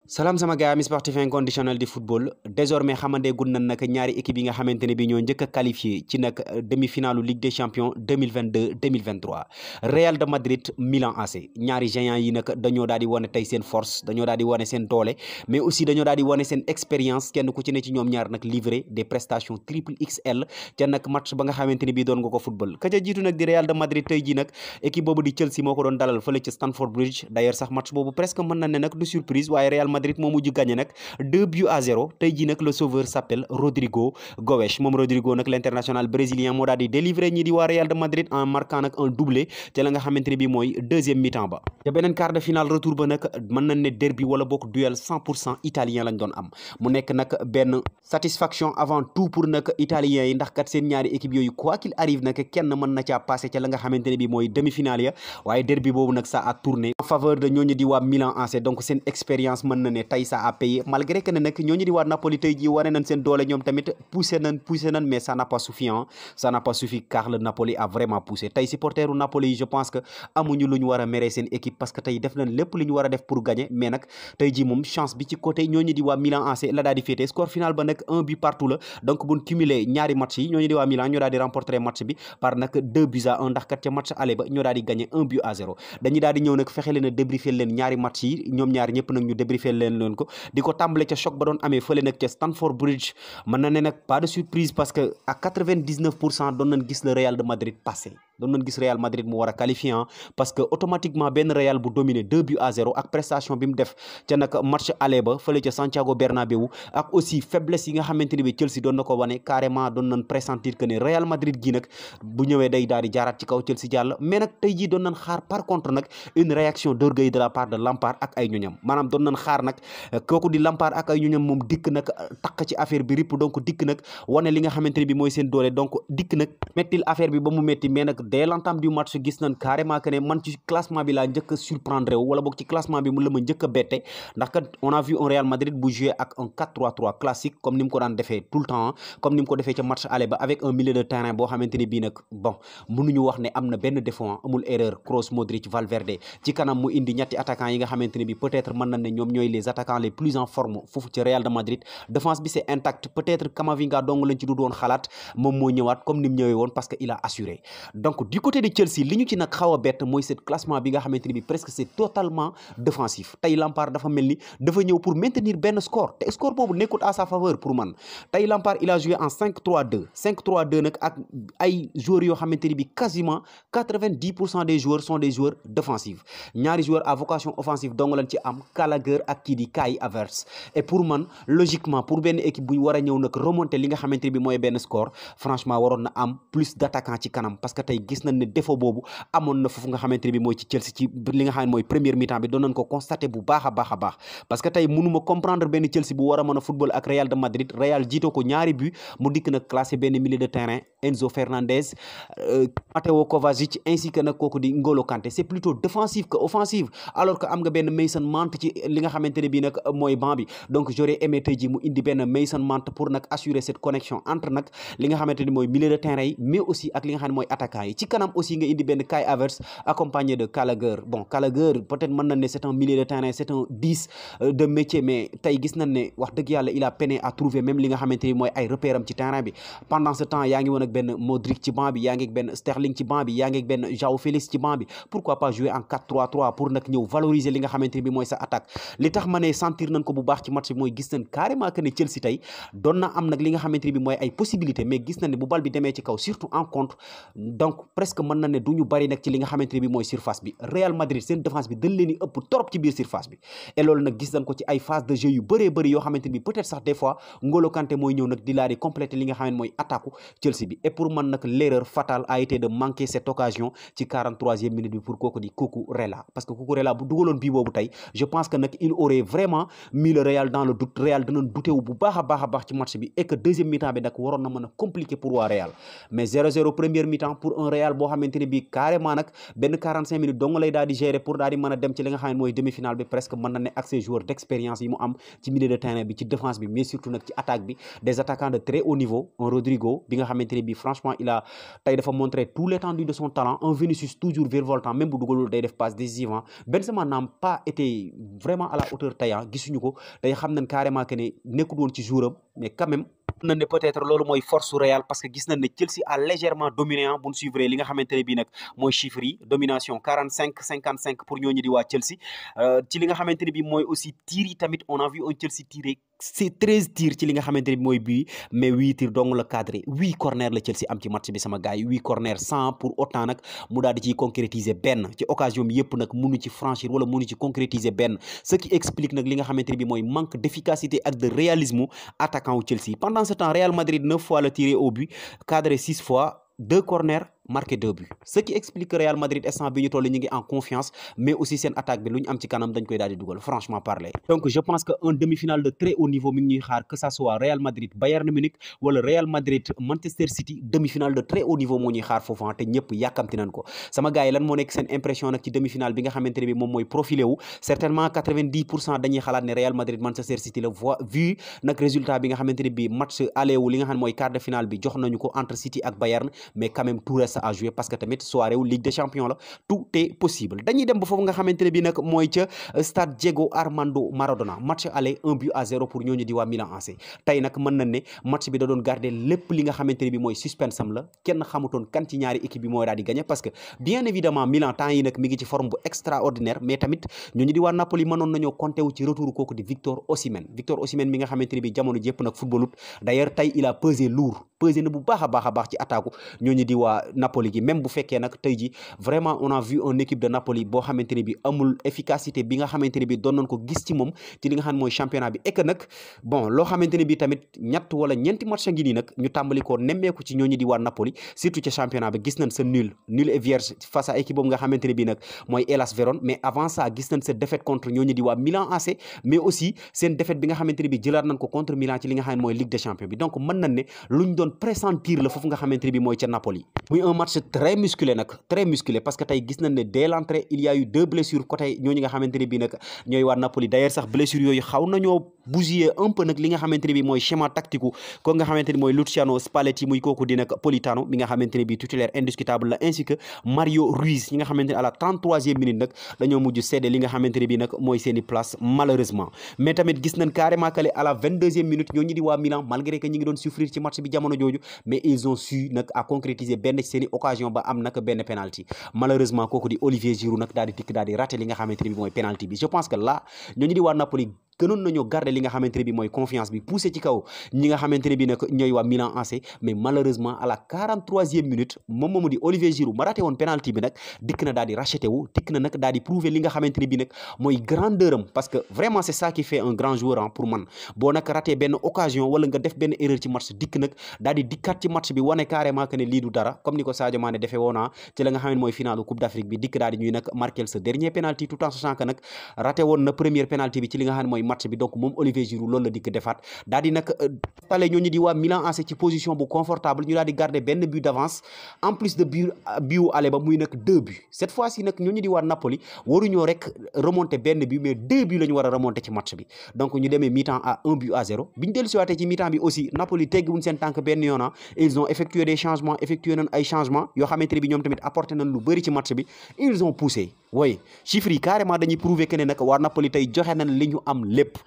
salaam sama gars mi sportif inconditionnel di football désormais xamante gun nañ nag ñaari équipe yi nga xamante ne bi ñoo njëkk a qualifié ci nag demi-finalu Ligue des champions 2022 2023 Real de Madrid Milan AC ñaari géants yi nag dañoo daal di wane tey seen force dañoo daal di wane seen doole mais aussi dañoo daal di wane seen expérience kenn ku ci ne ci ñoom ñaar nag livré des prestations triple XL ca nag match ba nga xamante ne bii doon nga ko football ka ca jiitu nag di Real de Madrid tey ji nag équipe boobu di Chelsea moo ko doon dalal fële ci Stamford Bridge d'ailleurs sax match boobu presque mën na ne nag du surprise waaye Real Madrid moo mujj gagné nag 2-0 tey jii nag le sauveur s'appelle Rodrigo Goes moom Rodrigo nag l'international brésilien moo daal di délivrer ñi di waa Real de Madrid en marquant nag un doublé te la nga xamante ne bii mooy deuxième mi-temps ba te beneen quart de finale retour ba nag mën nañ ne derby wala bokk duel 100% italien lañ doon am mu nekk nag benn satisfaction avant tout pour nag italiens yi ndax kat seen ñaari équipe yooyu quoi qu'il arrive nag kenn mën na caa passé ca la nga xamante ne bii mooy demi-finale ya waaye derby boobu nag ça a tourné en faveur de ñooñu di waa Milan AC donc seen expérience mën na ne tey ça a payé malgré que ne nag ñooñu di waa Napoli tey jii wane nañ seen doole ñoom tamit poussé nañ mais ça n'a pas suffi ça n'a pas suffi car le Napoli a vraiment poussé tey supporteru Napoli yi je pense que amuñu lu ñu war a mere seen équipe parce que tey def nañ lépp lu ñu war a def pour gagner mais nag tey jii moom chance bi ci côté ñooñu di waa Milan AC la daal di féetee score final ba nag 1 but partout la donc buñ cumulé ñaari match yi ñooñu di waa Milan ñoo daal di remporter match bi par nag 2-1 ndax kat ca match aller ba ñoo daal di gagner 1-0 dañuy daal di ñëw nag fexe leen a débriefer leen ñaari match yi ñoom ñaar ñëpp nag ñu débriefer leen ko di ko tàmbale ca choc ba doon amee fële nag ca Stamford Bridge mën na ne nag pas de surprise parce que à 99% doon nañ gis le Real de Madrid passé doon nañ gis Real Madrid mu war a qualifié parce que automatiquement benn Real bu dominé 2-0 ak prestation bi mu def ca nag match aller ba fële ca Santiago Bernabéu ak aussi faiblesse yi nga xamante ni bi Chelsea doon na ko wane carrément doon nañ pressentir que ne Real Madrid gi nag bu ñëwee day daal di jaaraat ci kaw Chelsea jàll mais nag tey jii doon nañ xaar par contre nag une réaction d'orgueil de la part de Lampard ak ay ñoñam maanaam doon nañ xaar nag kooku di Lampard ak ay ñoñam moom dikk nag takk ci affaire bi ripp donc dikk nag wane li nga xamante ne bi mooy seen doole donc dikk nag mettil affaire bi ba mu metti mais nag dès l'entame du match gis nañ carrément que ne man ci classement bi laa njëkk a surprendre wu wala boog ci classement bi mu la ma njëkk a bette ndax kat on a vu un Real Madrid bu jouer ak un 4-3-3 classique comme ni mu ko daan defee tout le temps comme ni mu ko defee ca match aller ba avec un milieu de terrain boo xamante ne bii nag bon mënuñu wax ne am na benn défaut amul erreur Kroos Modric Valverde ci kanam mu indi ñetti attaquants yi nga xamante ne bi peut-être mën nañ ne ñoom ñooy les attaquants les plus en forme foofu ci Real de Madrid défense bi c'est intact peut-être Camavinga dong lañ ci du doon xalaat moom moo ñëwaat comme ni mu ñëwee woon parce que il a assuré donc du côté de Chelsea li ñu ci nag xaw a bett mooy cette classement bi nga xamante ne bi presque c'est totalement défensif tey Lampard dafa mel ni dafa ñëw pour maintenir benn score te score boobu nekkut à sa faveur pour man tey Lampard il a joué en 5-3-2 5-3-2 nag ak ay joueurs yoo xamante ne bi quasiment 90% des joueurs sont des joueurs défensifs ñaari joueurs à vocation offensive dong lañ ci am Gallagher ak kii di Kai Havertz et pour man logiquement pour benn équipe buy war a ñëw nag remonter li nga xamante ne bi mooy benn score franchement waroon na am plus d'attaquants ci kanam parce que tey gis nañ ne défaut boobu amoon na foofu nga xamante ne bi mooy ci Chelsea ci li nga xam ne mooy première mi-temps bi doon nañ ko constater bu baax a baax parce que tey mënuma comprendre benn Chelsea bu war a mën a football ak Real de Madrid Real jiitoo ko ñaari but mu dikk nag classé benn milieu de terrain Enzo Fernandez Mateo Kovacic ainsi que nag kooku di N'Golo Kanté c'est plutôt défensif que offensive alors que am nga benn Mason Mount ci li nga xamante ne bii nag mooy banc bi donc j'aurais aimé tey ji mu indi benn Mason Mount pour nag assurer cette connexion entre nag li nga xamante ni mooy milieu de terrain yi mais aussi ak li nga xam ne mooy attaquant yi ci kanam aussi nga indi benn Kai Havertz accompagné de Gallagher bon Gallagher peut-être mën nañ ne c'est un milieu de terrain c'est un 10 de métier mais tey gis nañ ne wax dëgg yàlla il a peiné à trouver même li nga xamante ni mooy ay repères am ci terrain bi pendant ce temps yaa ngi woon ak benn Modric ci banc bi yaa ngi ak benn Sterling ci banc bi yaa ngi ak benn João Félix ci banc bi pourquoi pas jouer en 4-3-3 pour nag ñëw valoriser li nga xamante ni bi mooy sa attaque li tax ma ne sentir nañ ko bu baax ci match bi mooy gis nañ carrément que ne Chelsea tey doon na am nag li nga xamante ni bi mooy ay possibilités mais gis nañ ne bu bal bi demee ci kaw surtout en contre donc presque mën na ne du ñu bari nag ci li nga xamante ni bi mooy surface bi Real Madrid seen défense bi dañ leen di ëpp trop ci biir surface bi et loolu nag gis nañ ko ci ay phase de jeu yu bëree bëri yoo xamante ni bi peut-être sax des fois N'Golo Kanté mooy ñëw nag di laa di compléter li nga xamante mooy attaque Chelsea bi et pour man nag l'erreur fatale a été de manquer cette occasion ci 43e minute bi pour kooku di Cucurella parce que Cucurella bu dugaloon bii boobu tey je pense que nag il aurait vraiment mis le Real dans le doute Real dinañ douté wu bu baax a baax ci match bi et que deuxième mi-temps bi nag waroon na mën a compliqué pour waa Real mais 0-0 première mi-temps pour un Real boo xamante ne bii carrément nag benn 45 minutes dong lay daal di gérer pour daal di mën a dem ci li nga xam ne mooy demi-finale bi presque mën na ne ak ses joueurs d'expérience yi mu am ci milieu de terrain bi ci défense bi mais surtout nag ci attaque bi des attaquants de très haut niveau, un Rodrigo bi nga xamante ne bii franchement il a tey dafa montré tout l'étendue de son talent, un Vinicius toujours virevoltant même bu dugalul day def passe décisive. Benzema n'a pas été vraiment à la hauteur tey gisuñu ko tey xam nañ carrément que ne nekkul woon ci jouram mais quand même na ne peut-être loolu mooy force su Real parce que gis nañ ne Chelsea a légèrement dominé bu ñu suivre li nga xamante ne bii nag mooy chiffres yi domination 45-55 pour ñooñu di waa Chelsea ci li nga xamante ne bii mooy aussi tirs yi tamit on a vu un Chelsea tiré c'est 13 tirs ci li nga xamante ne bii mooy bii mais 8 tirs dong la cadré 8 corner la Chelsea am ci match bi sama gars yi 8 corner sans pour autant nag mu daal di ciy concrétiser benn ci occasion bi yëpp nag mënu ci franchir wala mënu ci concrétiser benn ce qui explique nag li nga xamante ne bii mooy manque d'efficacité ak de réalisme attaquant wu Chelsea. Pendant ce temps, Real Madrid 9 fois le tiré au but, cadré 6 fois, 2 corners, marqué 2 buts. Ce qui explique que Real Madrid instant bi ñu toll ñu ngi en confiance mais aussi seen attaque bi lu ñu am ci kanam dañ koy daal di dugal franchement parler. Donc je pense que un demi-finale de très haut niveau mi ngi ñuy xaar que ça soit Real Madrid Bayern Munich wala Real Madrid Manchester City, demi-finale de très haut niveau moo ñuy xaar foofu te ñëpp yàkkamti nañ ko. Sama gars yi lan moo nekk seen impression nag ci demi-finale bi nga xamante ne bi moom mooy profilé wu certainement 90% dañuy xalaat ne Real Madrid Manchester City la vu nag résultat bi nga xamante ne bi match aller wu li nga xam ne mooy quart de finale bi jox nañu ko entre City ak Bayern mais quand même tout reste à jouer parce que tamit soirée wu Ligue des Champions la tout est possible. Dañuy dem ba foofu nga xamante ne bi nag mooy ca stade Diego Armando Maradona match aller 1-0 pour ñooñu di waa Milan AC tey nag mën nañ ne match bi da doon garder lépp li nga xamante ne bi mooy suspense am la kenn xamutoon kan ci ñaari équipe bi mooy daal di gagner parce que bien évidemment Milan temps yi nag mi ngi ci forme bu extraordinaire mais tamit ñooñu di waa Napoli mënoon nañoo compter wu ci retour kooku di Victor Osimhen mi nga xamante ne bi jamono jëpp nag footballut d'ailleurs tey il a pesé lourd pesé na bu baax a baax ci attaque ñooñu di waa Napoli gi même bu fekkee nag tey ji vraiment on a vu une équipe de Napoli boo xamante ne bi amul efficacité bi nga xamante ne bi doon nañ ko gis ci moom ci li nga xam ne mooy championnat bi et que nag bon loo xamante ne bi tamit ñett wala ñeenti match ngi nii nag ñu tàmbali ko nemmeeku ci ñooñu di waa Napoli surtout ca championnat bi gis nañ sa nul et vierge face à équipe boobu nga xamante ne bi nag mooy Hellas Vérone mais avant ça gis nañ sa défaite contre ñooñu di waa Milan AC mais aussi seen défaite bi nga xamante ne bi jëlaat nañ ko contre Milan ci li nga xam ne mooy Ligue des Champions bi donc mën nañ ne luñ doon pressentir la foofu nga xamante ne bi mooy ca Napoli muy un match très musclé nag très musclé parce que tey gis nañ ne dès l'entrée il y a eu 2 blessures côté ñooñu nga xamante ne bii nag ñooy waa Napoli d'ailleurs sax blessures yooyu xaw nañoo bousiller un peu nag li nga xamante ne bii mooy schéma tactique ko nga xamante ne mooy Luciano Spalletti muy kooku di nag Politano mi nga xamante ne bii titulaire indiscutable la ainsi que Mario Ruiz ñi nga xamante ne à la 33e minute nag dañoo mujj cédé li nga xamante ne bii nag mooy seeni place malheureusement mais tamit gis nañ carrément que à la 22e minute ñooñu di waa Milan malgré que ñi ngi doon souffrir ci match bi jamono jooju mais ils ont su nag à concrétiser benn seeni occasion ba am nag benn penalty malheureusement kooku di Olivier Giroud nag daal di tikk daal di raté li nga xamante ne bi mooy penalty bi je pense que là ñooñu di waa Napoli gënoon nañoo garder li nga xamante ne bi mooy confiance bi poussé ci kaw ñi nga xamante ne bi nag ñooy waa Milan AC mais malheureusement à la 43e minute moom moomu di Olivier Giroud ma raté woon penalty bi nag dikk na daal di racheté wu dikk na nag daal di prouver li nga xamante ne bi nag mooy grandeur am parce que vraiment c'est ça qui fait un grand joueur pour man boo nag raté benn occasion wala nga def benn erreur ci match dikk nag daal di dikkaat ci match bi wane carrément que ne lii du dara comme ni ko Sadio Mané defee woona ci la nga xam ne mooy finalu Coupe d'Afrique bi dikk daal di ñuy nag marquer ce dernier penalty tout en sachant que nag raté woon na première penalty bi ci li nga xam ne mooy match bi donc moom Olivier Giroud loolu la dikk defaat daal di nag tale ñooñu di waa Milan AC ci position bu confortable ñu daal di garder benn but d'avance en plus de but ale ba muy nag 2 buts cette fois-ci nag ñooñu di waa Napoli waruñoo rek remonter benn but mais 2 buts la ñu war a remonter ci match bi donc ñu demee mi-temps à 1-0 bi ñu dellu si waatee ci mi-temps bi aussi Napoli teggiwuñ seen tànk benn yoon ils ont effectué des changements effectué nañ ay changements yoo xamante ne bi ñoom tamit apporté nañ lu bëri ci match bi ils ont poussé oui chiffres yi carrément dañuy prouver que ne nag waa Napoli tey joxe nañ li ñu am lépp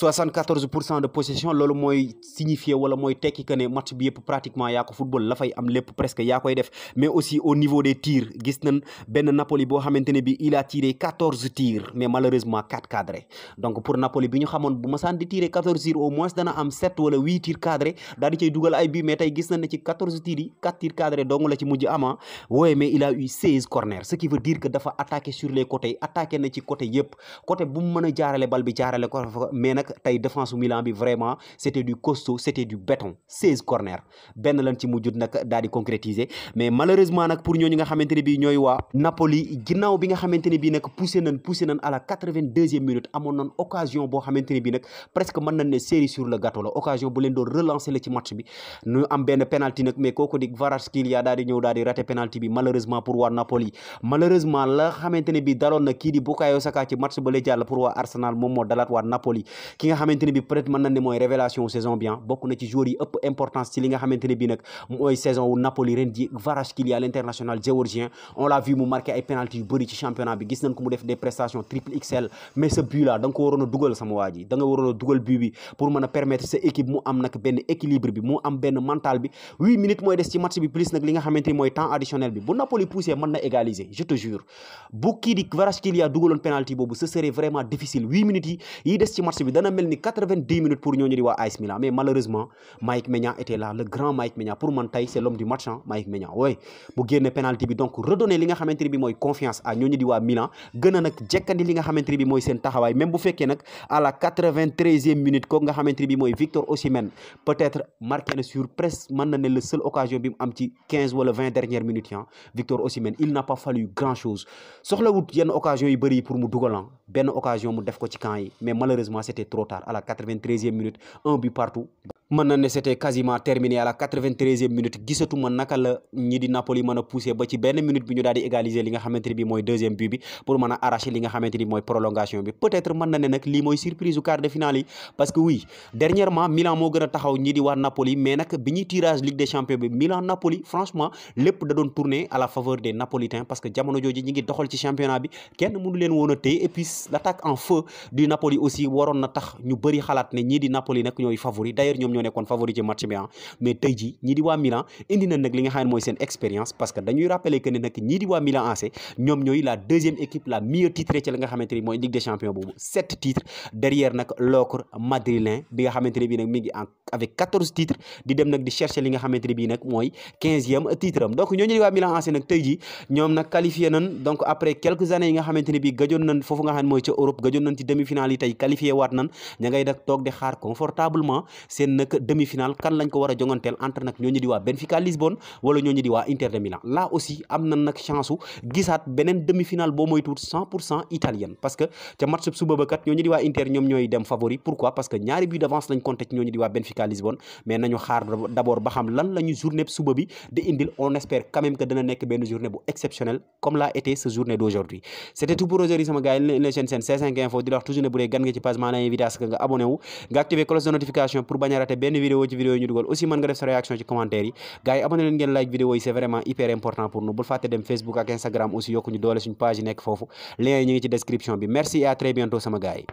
74% de possession loolu mooy signifier wala mooy tekki que ne match bi yëpp pratiquement yaa ko football la fay am lépp presque yaa koy def mais aussi au niveau des tirs gis nañ benn Napoli boo xamante ne bi il a tiré 14 tirs mais malheureusement 4 cadrés donc pour Napoli bi ñu xamoon bu ma saan di tiré 14 tirs au moins dana am 7 wala 8 tirs cadrés daal di cay dugal ay but mais tey gis nañ ne ci 14 tirs yi 4 tirs cadrés dong la ci mujj ama wooye mais il a eu 16 corners ce qui veut dire que dafa attaqué sur les côtés attaqué na ci côté yépp côté bu mu mën a jaarale bal bi jaarale ko mais nag tey défense Milan bi vraiment c'était du costaud c'était du béton 16 corner benn lan ci mujjut nag daal di concrétiser mais malheureusement nag pour ñooñu nga xamante ne bii ñooy waa Napoli ginnaaw bi nga xamante ne bii nag poussé nañ à la 82e minute amoon nañ occasion boo xamante ne bii nag presque mën nañ ne série sur le gâteau la occasion bu leen doon relancer la ci match bi ñu am benn penalty nag mais kooku di Kvaratskhelia daal di ñëw daal di raté penalty bi malheureusement pour waa Napoli malheureusement la xamante ne bii daloon na kii di Bukayo Saka ci match ba la jàll pour waa Arsenal moom moo dalaat waa Napoli ki nga xamante ne bii peut-être mën nañ ne mooy révélation saison bien bokk na ci joueurs yi ëpp importance ci li nga xamante ne bii nag mooy saison wu Napoli ren ji Kvaratskhelia l'international géorgien on l'a vu mu marqué ay penalty yu bëri ci championnat bi gis nañ ko mu def des prestations triple XL mais ce but là da nga ko waroon a dugal sama waa ji da nga waroon a dugal but bi pour mën a permettre sa équipe mu am nag benn équilibre bi mu am benn mental bi 8 minutes mooy des ci match bi plus nag li nga xamante ni mooy temps additionnel bi bu Napoli poussé mën na égaliser je te jure bu kii di Kvaratskhelia dugaloon penalty boobu ce serait vraiment difficile 8 minutes yi des ci match bi dana mel ni 90 minutes pour ñooñu di waa AS Milan mais malheureusement Mike Maignan était là le grand Mike Maignan pour man tey c'est l'homme du match Mike Maignan oui bu génne penalty bi donc redonner li nga xamante ni bi mooy confiance à ñooñu di waa Milan gën a nag jekkandi li nga xamante ni bi mooy seen taxawaay même bu fekkee nag à la 93e minute kooku nga xamante ni bi mooy Victor Osimhen peut-être marqué na sur presque mën na ne le seul occasion bi mu am ci 15 wala 20 dernières minutes Victor Osimhen il n'a pas fallu grand chose soxlawut yenn occasion yu bëri pour mu dugal benn occasion mu def ko ci camp yi mais malheureusement c'était trop tard à la 93e minute un but partout mën na ne c'était quasiment terminé à la 93e minute gisatuma naka la ñi di Napoli mën a poussé ba ci benn minute bi ñu daal di égaliser li nga xamante ni bi mooy deuxième but bi pour mën a arracher li nga xamante ni mooy prolongation bi peut-être mën na ne nag lii mooy surprise u quart de finale yi parce que oui dernièrement Milan moo gën a taxaw ñi di waa Napoli mais nag bi ñuy tirage Ligue des Champions bi Milan Napoli franchement lépp da doon tourner à la faveur des Napolitains parce que jamono jooju ñi ngi doxal ci championnat bi kenn mënu leen woon a téye et puis l'attaque en feu du Napoli aussi waroon na tax ñu bëri xalaat ne ñii di Napoli nag ñooy favori d'ailleurs ñoom ñoo nekkoon favori ci match bi mais tey jii ñii di waa Milan indi na nag li nga xam ne mooy seen expérience parce que dañuy rappeler que ne nag ñii di waa Milan AC ñoom ñooy la deuxième équipe la mieux titrée ci la nga xamante ni mooy Ligue des Champions boobu 7 titres derrière nag l'ogre madrilène bi nga xamante ne bii nag mi ngi avec 14 titres di dem nag di chercher li nga xamante ne bii nag mooy 15e titre am donc ñooñu di waa Milan AC nag tey jii ñoom nag qualifié nañ donc après quelques années yi nga xamante ne bii gëjoon nañ foofu nga xam ne mooy ca Europe gëjoon nañ ci demi-finale yi tey qualifié waat nañ ña ngay nag toog di xaar confortablement seen nag demi-finale kan lañ ko war a jonganteel entre nag ñooñu di waa Benfica Lisbonne wala ñooñu di waa Inter de Milan là aussi am na nag chance u gisaat beneen demi-finale boo mooy tuut 100% italienne parce que ca match suba ba kat ñooñu di waa Inter ñoom ñooy dem favori pourquoi parce que ñaari but d'avance lañ compté ci ñooñu di waa Benfica Lisbonne mais nañu xaar d'abord ba xam lan la ñu journée suba bi di indil on espère quand même que dana nekk benn journée bu exceptionnelle comme l'a été ce journée d'aujourd'hui c'était tout pour aujourd'hui sama gars yi leen seen C5 Info di la wax toujours ne bu dee gan nga ci page maa lay invité à ce que nga abonné wu nga activer cloche de notification pour bañ a rater benn vidéo ci vidéo yi ñu dugal aussi mën nga def sa réaction ci commentaire yi gars yi abonné leen ngeen like vidéo yi c'est vraiment hyper important pour nous bul fàtte dem Facebook ak Instagram aussi yokku ñu doole suñu page yi nekk foofu lien yi ñu ngi ci description bi merci et à très bientôt sama gars yi